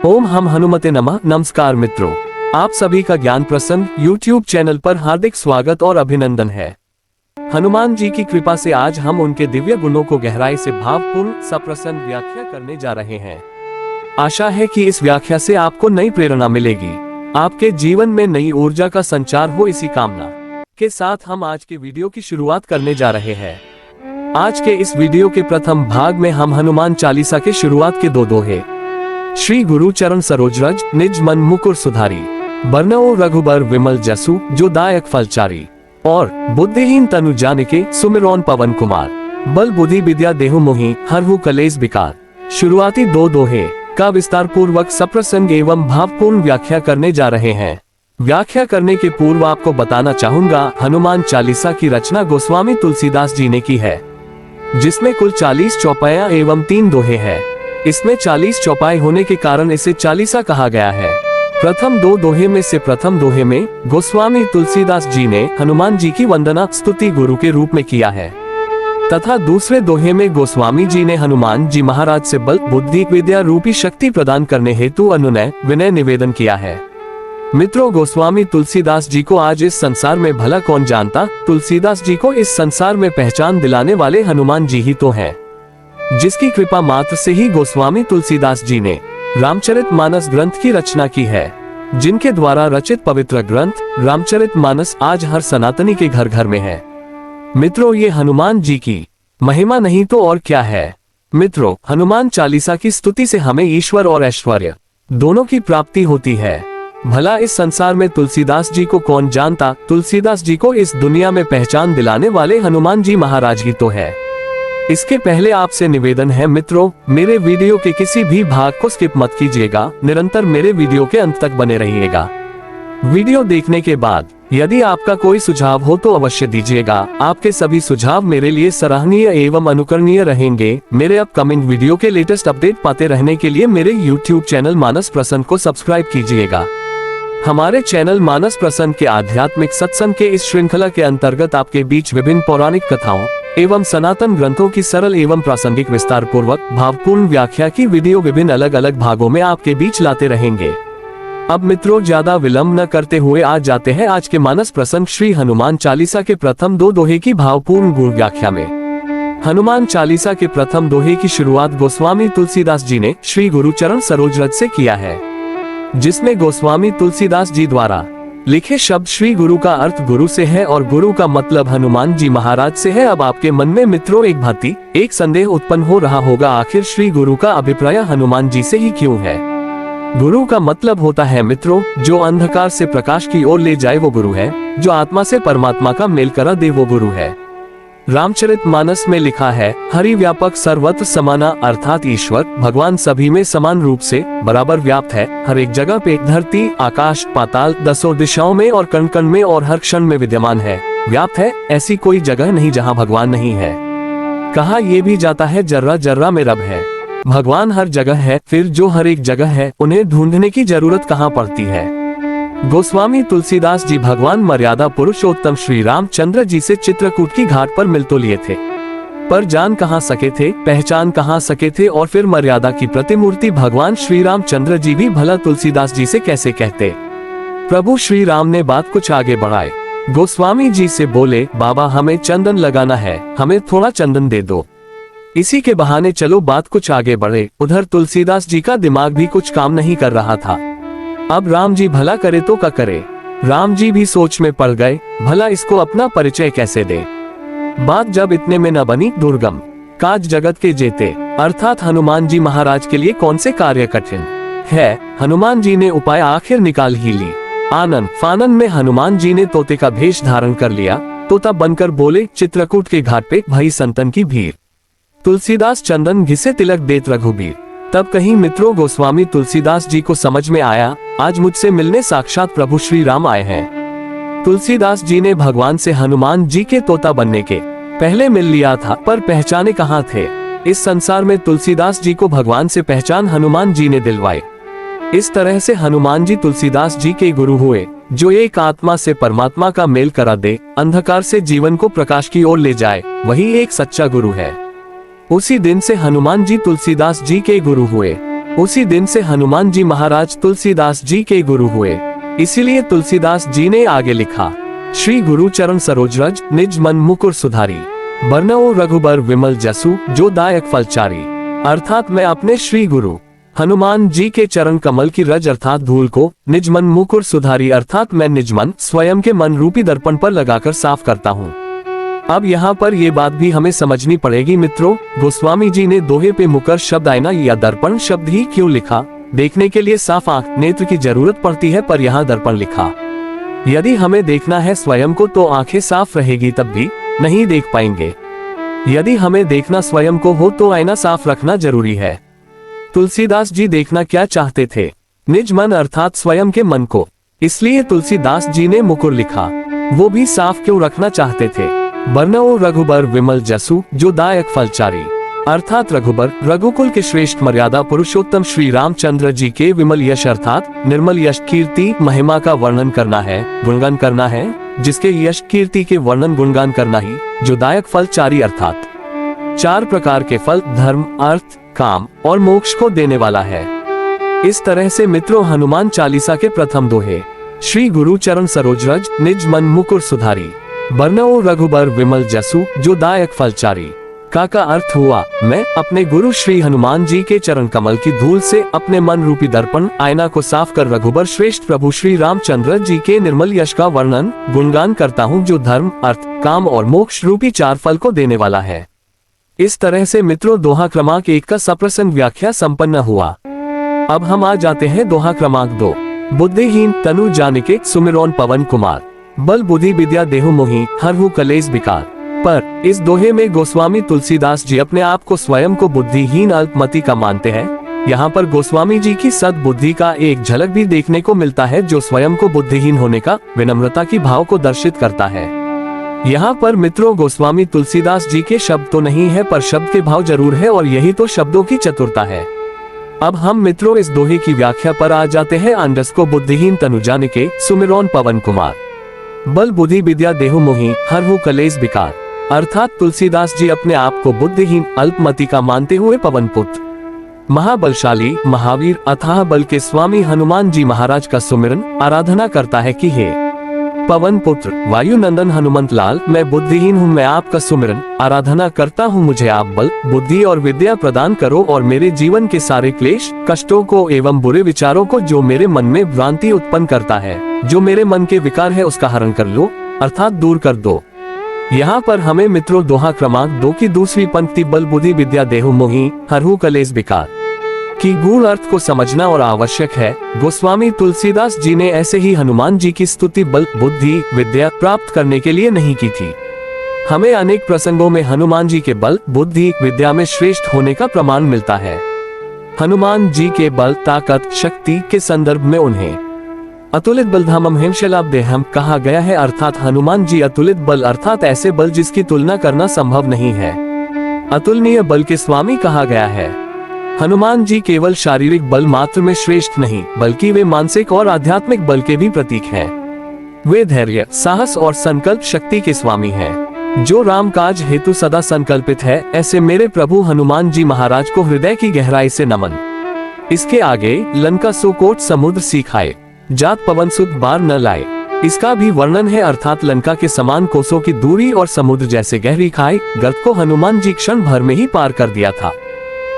ओम हम हनुमते नमः। नमस्कार मित्रों, आप सभी का ज्ञान प्रसन्न YouTube चैनल पर हार्दिक स्वागत और अभिनंदन है। हनुमान जी की कृपा से आज हम उनके दिव्य गुणों को गहराई से भावपूर्ण सप्रसन्न व्याख्या करने जा रहे हैं। आशा है कि इस व्याख्या से आपको नई प्रेरणा मिलेगी, आपके जीवन में नई ऊर्जा का संचार हो, इसी कामना के साथ हम आज के वीडियो की शुरुआत करने जा रहे हैं। आज के इस वीडियो के प्रथम भाग में हम हनुमान चालीसा के शुरुआत के दो दोहे, श्री गुरु चरण सरोज रज निज मन मुकुर सुधारी, बरनओ रघुबर विमल जसु जो दायक फलचारी, और बुद्धिहीन तनु जानिके सुमिरौन पवन कुमार, बल बुद्धि विद्या देहु मोहि हरहु कलेस बिकार। शुरुआती दो दोहे का विस्तार पूर्वक सप्रसंग एवं भावपूर्ण व्याख्या करने जा रहे हैं। व्याख्या करने के पूर्व आपको बताना चाहूंगा, हनुमान चालीसा की रचना गोस्वामी तुलसीदास जी ने की है, जिसमें कुल 40 चौपाया एवं 3 दोहे हैं। इसमें 40 चौपाई होने के कारण इसे चालीसा कहा गया है। प्रथम दो दोहे में से प्रथम दोहे में गोस्वामी तुलसीदास जी ने हनुमान जी की वंदना स्तुति गुरु के रूप में किया है, तथा दूसरे दोहे में गोस्वामी जी ने हनुमान जी महाराज से बल बुद्धि विद्या रूपी शक्ति प्रदान करने हेतु अनुनय विनय निवेदन किया है। मित्रों, गोस्वामी तुलसीदास जी को आज इस संसार में भला कौन जानता। तुलसीदास जी को इस संसार में पहचान दिलाने वाले हनुमान जी ही तो हैं, जिसकी कृपा मात्र से ही गोस्वामी तुलसीदास जी ने रामचरितमानस ग्रंथ की रचना की है, जिनके द्वारा रचित पवित्र ग्रंथ रामचरितमानस आज हर सनातनी के घर घर में है। मित्रों, ये हनुमान जी की महिमा नहीं तो और क्या है। मित्रों, हनुमान चालीसा की स्तुति से हमें ईश्वर और ऐश्वर्य दोनों की प्राप्ति होती है। भला इस संसार में तुलसीदास जी को कौन जानता। तुलसीदास जी को इस दुनिया में पहचान दिलाने वाले हनुमान जी महाराज ही तो है। इसके पहले आपसे निवेदन है मित्रों, मेरे वीडियो के किसी भी भाग को स्किप मत कीजिएगा, निरंतर मेरे वीडियो के अंत तक बने रहिएगा। वीडियो देखने के बाद यदि आपका कोई सुझाव हो तो अवश्य दीजिएगा। आपके सभी सुझाव मेरे लिए सराहनीय एवं अनुकरणीय रहेंगे। मेरे अपकमिंग वीडियो के लेटेस्ट अपडेट पाते रहने के लिए मेरे YouTube चैनल मानस प्रसन्न को सब्सक्राइब कीजिएगा। हमारे चैनल मानस प्रसन्न के आध्यात्मिक सत्संग के इस श्रृंखला के अंतर्गत आपके बीच विभिन्न पौराणिक कथाओं एवं सनातन ग्रंथों की सरल एवं प्रासंगिक विस्तार पूर्वक भावपूर्ण व्याख्या की वीडियो विभिन्न अलग अलग भागों में आपके बीच लाते रहेंगे। अब मित्रों, ज्यादा विलंब न करते हुए आज जाते हैं आज के मानस प्रसंग श्री हनुमान चालीसा के प्रथम दो दोहे की भावपूर्ण गुण व्याख्या में। हनुमान चालीसा के प्रथम दोहे की शुरुआत गोस्वामी तुलसीदास जी ने श्री गुरु चरण सरोज रज से किया है, जिसमें गोस्वामी तुलसीदास जी द्वारा लिखे शब्द श्री गुरु का अर्थ गुरु से है और गुरु का मतलब हनुमान जी महाराज से है। अब आपके मन में मित्रों एक भांति एक संदेह उत्पन्न हो रहा होगा, आखिर श्री गुरु का अभिप्राय हनुमान जी से ही क्यों है। गुरु का मतलब होता है मित्रों, जो अंधकार से प्रकाश की ओर ले जाए वो गुरु है, जो आत्मा से परमात्मा का मेल करा दे वो गुरु है। रामचरितमानस में लिखा है, हरि व्यापक सर्वत्र समाना, अर्थात ईश्वर भगवान सभी में समान रूप से बराबर व्याप्त है। हर एक जगह पे धरती आकाश पाताल दसों दिशाओं में और कण कण में और हर क्षण में विद्यमान है, व्याप्त है। ऐसी कोई जगह नहीं जहाँ भगवान नहीं है। कहा ये भी जाता है जर्रा जर्रा में रब है। भगवान हर जगह है, फिर जो हर एक जगह है उन्हें ढूंढने की जरूरत कहाँ पड़ती है। गोस्वामी तुलसीदास जी भगवान मर्यादा पुरुषोत्तम श्री रामचंद्र जी से चित्रकूट की घाट पर मिल तो लिए थे, पर जान कहाँ सके थे, पहचान कहाँ सके थे, और फिर मर्यादा की प्रतिमूर्ति भगवान श्री रामचंद्र जी भी भला तुलसीदास जी से कैसे कहते। प्रभु श्री राम ने बात कुछ आगे बढ़ाए। गोस्वामी जी से बोले, बाबा हमें चंदन लगाना है, हमें थोड़ा चंदन दे दो। इसी के बहाने चलो बात कुछ आगे बढ़े। उधर तुलसीदास जी का दिमाग भी कुछ काम नहीं कर रहा था। अब राम जी भला करे तो क्या करे। राम जी भी सोच में पड़ गए, भला इसको अपना परिचय कैसे दे। बात जब इतने में न बनी, दुर्गम काज जगत के जेते, अर्थात हनुमान जी महाराज के लिए कौन से कार्य कठिन है। हनुमान जी ने उपाय आखिर निकाल ही ली। आनन फानन में हनुमान जी ने तोते का भेष धारण कर लिया। तोता बनकर बोले, चित्रकूट के घाट पे भई संतन की भीड़, तुलसीदास चंदन घिसे तिलक देत रघुबीर। तब कहीं मित्रों गोस्वामी तुलसीदास जी को समझ में आया, आज मुझसे मिलने साक्षात प्रभु श्री राम आए हैं। तुलसीदास जी ने भगवान से हनुमान जी के तोता बनने के पहले मिल लिया था, पर पहचाने कहाँ थे। इस संसार में तुलसीदास जी को भगवान से पहचान हनुमान जी ने दिलवाई। इस तरह से हनुमान जी तुलसीदास जी के गुरु हुए, जो एक आत्मा से परमात्मा का मेल करा दे, अंधकार से जीवन को प्रकाश की ओर ले जाए, वही एक सच्चा गुरु है। उसी दिन से हनुमान जी तुलसीदास जी के गुरु हुए। उसी दिन से हनुमान जी महाराज तुलसीदास जी के गुरु हुए। इसीलिए तुलसीदास जी ने आगे लिखा, श्री गुरु चरण सरोज रज, निज मन मुकुर सुधारी, बरनओ रघुबर विमल जसु, जो दायक फलचारी। अर्थात मैं अपने श्री गुरु हनुमान जी के चरण कमल की रज अर्थात धूल को, निज मन मुकुर सुधारी अर्थात मैं निज मन स्वयं के मन रूपी दर्पण पर लगाकर साफ करता हूँ। अब यहाँ पर ये बात भी हमें समझनी पड़ेगी मित्रों, गोस्वामी जी ने दोहे पे मुकर शब्द आईना या दर्पण शब्द ही क्यों लिखा? देखने के लिए साफ आंख नेत्र की जरूरत पड़ती है, पर यहाँ दर्पण लिखा। यदि हमें देखना है स्वयं को तो आंखें साफ रहेगी, तब भी नहीं देख पाएंगे। यदि हमें देखना स्वयं को हो तो आईना साफ रखना जरूरी है। तुलसीदास जी देखना क्या चाहते थे? निज मन अर्थात स्वयं के मन को। इसलिए तुलसीदास जी ने मुकुर लिखा। वो भी साफ क्यों रखना चाहते थे? बरनओ रघुबर विमल जसु, जो दायक फलचारी अर्थात रघुबर रघुकुल के श्रेष्ठ मर्यादा पुरुषोत्तम श्री रामचंद्र जी के विमल यश अर्थात निर्मल यश कीर्ति महिमा का वर्णन करना है, गुणगान करना है, जिसके यश कीर्ति के वर्णन गुणगान करना ही जो दायक फलचारी अर्थात 4 प्रकार के फल धर्म अर्थ काम और मोक्ष को देने वाला है। इस तरह से मित्रों हनुमान चालीसा के प्रथम दोहे, श्री गुरु चरण सरोज रज, निज मन मुकुर सुधारी, बरनओ रघुबर विमल जसु, जो दायक फलचारी का अर्थ हुआ, मैं अपने गुरु श्री हनुमान जी के चरण कमल की धूल से अपने मन रूपी दर्पण आईना को साफ कर रघुबर श्रेष्ठ प्रभु श्री रामचंद्र जी के निर्मल यश का वर्णन गुणगान करता हूँ, जो धर्म अर्थ काम और मोक्ष रूपी 4 फल को देने वाला है। इस तरह से मित्रों दोहा क्रमांक 1 का सप्रसंग व्याख्या संपन्न हुआ। अब हम आ जाते हैं दोहा क्रमांक 2, बुद्धिहीन तनु जानिके सुमिरौन पवन कुमार, बल बुद्धि विद्या देहु मोहि, हरहु कलेश विकार। पर इस दोहे में गोस्वामी तुलसीदास जी अपने आप को स्वयं को बुद्धिहीन अल्पमति का मानते हैं। यहाँ पर गोस्वामी जी की सद्बुद्धि का एक झलक भी देखने को मिलता है, जो स्वयं को बुद्धिहीन होने का विनम्रता की भाव को दर्शित करता है। यहाँ पर मित्रों गोस्वामी तुलसीदास जी के शब्द तो नहीं है, पर शब्द के भाव जरूर है, और यही तो शब्दों की चतुरता है। अब हम मित्रों इस दोहे की व्याख्या पर आ जाते हैं। अंडस को बुद्धिहीन तनु जानिके सुमिरौन पवन कुमार, बल बुद्धि विद्या देहु मोहि, हरहु कलेश विकार। अर्थात तुलसीदास जी अपने आप को बुद्धिहीन अल्पमति का मानते हुए पवन पुत्र महाबलशाली महावीर अथाह बल के स्वामी हनुमान जी महाराज का सुमिरन आराधना करता है कि हे पवन पुत्र वायु नंदन हनुमंत लाल, मैं बुद्धिहीन हूँ, मैं आपका सुमिरन आराधना करता हूँ, मुझे आप बल बुद्धि और विद्या प्रदान करो और मेरे जीवन के सारे क्लेश कष्टों को एवं बुरे विचारों को जो मेरे मन में भ्रांति उत्पन्न करता है, जो मेरे मन के विकार है, उसका हरण कर लो अर्थात दूर कर दो। यहाँ पर हमें मित्रों दोहा क्रमांक 2 की दूसरी पंक्ति बल बुद्धि विद्या देहु मोहि हरहु कलेश विकार की गूढ़ अर्थ को समझना और आवश्यक है। गोस्वामी तुलसीदास जी ने ऐसे ही हनुमान जी की स्तुति बल बुद्धि विद्या प्राप्त करने के लिए नहीं की थी। हमें अनेक प्रसंगों में हनुमान जी के बल बुद्धि विद्या में श्रेष्ठ होने का प्रमाण मिलता है। हनुमान जी के बल ताकत शक्ति के संदर्भ में उन्हें अतुलित बलधामम हिमशैलाब्देहम कहा गया है, अर्थात हनुमान जी अतुलित बल अर्थात ऐसे बल जिसकी तुलना करना संभव नहीं है, अतुलनीय बल के स्वामी कहा गया है। हनुमान जी केवल शारीरिक बल मात्र में श्रेष्ठ नहीं, बल्कि वे मानसिक और आध्यात्मिक बल के भी प्रतीक हैं। वे धैर्य साहस और संकल्प शक्ति के स्वामी हैं, जो राम काज हेतु सदा संकल्पित है। ऐसे मेरे प्रभु हनुमान जी महाराज को हृदय की गहराई से नमन। इसके आगे लंका सोकोट समुद्र सीखाए, जात पवन सुख बार न लाए, इसका भी वर्णन है, अर्थात लंका के समान कोसों की दूरी और समुद्र जैसे गहरी खाई गर्त को हनुमान जी क्षण भर में ही पार कर दिया था।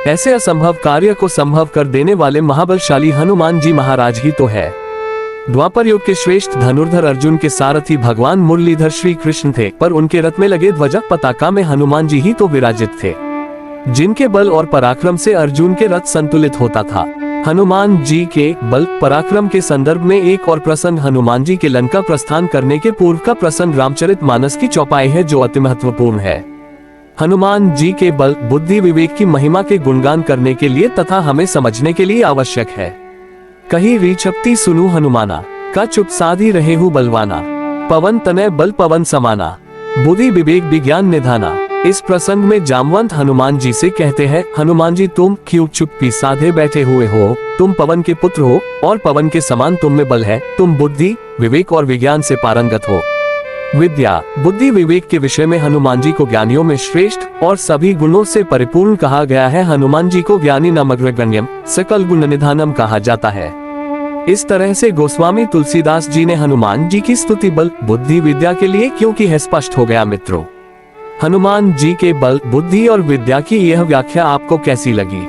ऐसे असंभव कार्य को संभव कर देने वाले महाबलशाली हनुमान जी महाराज ही तो है। द्वापर युग के श्रेष्ठ धनुर्धर अर्जुन के सारथी भगवान मुरलीधर श्री कृष्ण थे, पर उनके रथ में लगे ध्वजा पताका में हनुमान जी ही तो विराजित थे, जिनके बल और पराक्रम से अर्जुन के रथ संतुलित होता था। हनुमान जी के बल पराक्रम के संदर्भ में एक और प्रसंग हनुमान जी के लंका प्रस्थान करने के पूर्व का प्रसंग रामचरितमानस की चौपाई है, जो अति महत्वपूर्ण है। हनुमान जी के बल बुद्धि विवेक की महिमा के गुणगान करने के लिए तथा हमें समझने के लिए आवश्यक है। कही रीछपती सुनु हनुमाना, का चुप साधी रहे हूँ बलवाना, पवन तनय बल पवन समाना, बुद्धि विवेक विज्ञान निधाना। इस प्रसंग में जामवंत हनुमान जी से कहते हैं, हनुमान जी तुम क्यों चुप्पी साधे बैठे हुए हो, तुम पवन के पुत्र हो और पवन के समान तुम में बल है, तुम बुद्धि विवेक और विज्ञान से पारंगत हो। विद्या, बुद्धि, विवेक के विषय में हनुमान जी को ज्ञानियों में श्रेष्ठ और सभी गुणों से परिपूर्ण कहा गया है। हनुमान जी को ज्ञानी नमग्रगण्यम सकल गुण निधानम कहा जाता है। इस तरह से गोस्वामी तुलसीदास जी ने हनुमान जी की स्तुति बल, बुद्धि, विद्या के लिए क्यों की है स्पष्ट हो गया। मित्रों, हनुमान जी के बल, बुद्धि और विद्या की यह व्याख्या आपको कैसी लगी?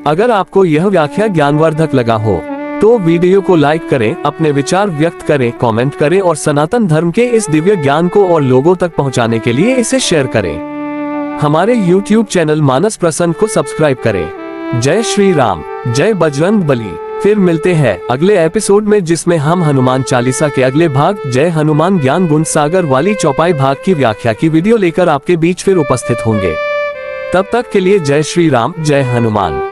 अगर आपको यह व्याख्या ज्ञानवर्धक लगा हो तो वीडियो को लाइक करें, अपने विचार व्यक्त करें, कमेंट करें और सनातन धर्म के इस दिव्य ज्ञान को और लोगों तक पहुंचाने के लिए इसे शेयर करें। हमारे YouTube चैनल मानस प्रसन्न को सब्सक्राइब करें। जय श्री राम, जय बजरंग बली। फिर मिलते हैं अगले एपिसोड में, जिसमें हम हनुमान चालीसा के अगले भाग जय हनुमान ज्ञान गुण सागर वाली चौपाई भाग की व्याख्या की वीडियो लेकर आपके बीच फिर उपस्थित होंगे। तब तक के लिए जय श्री राम, जय हनुमान।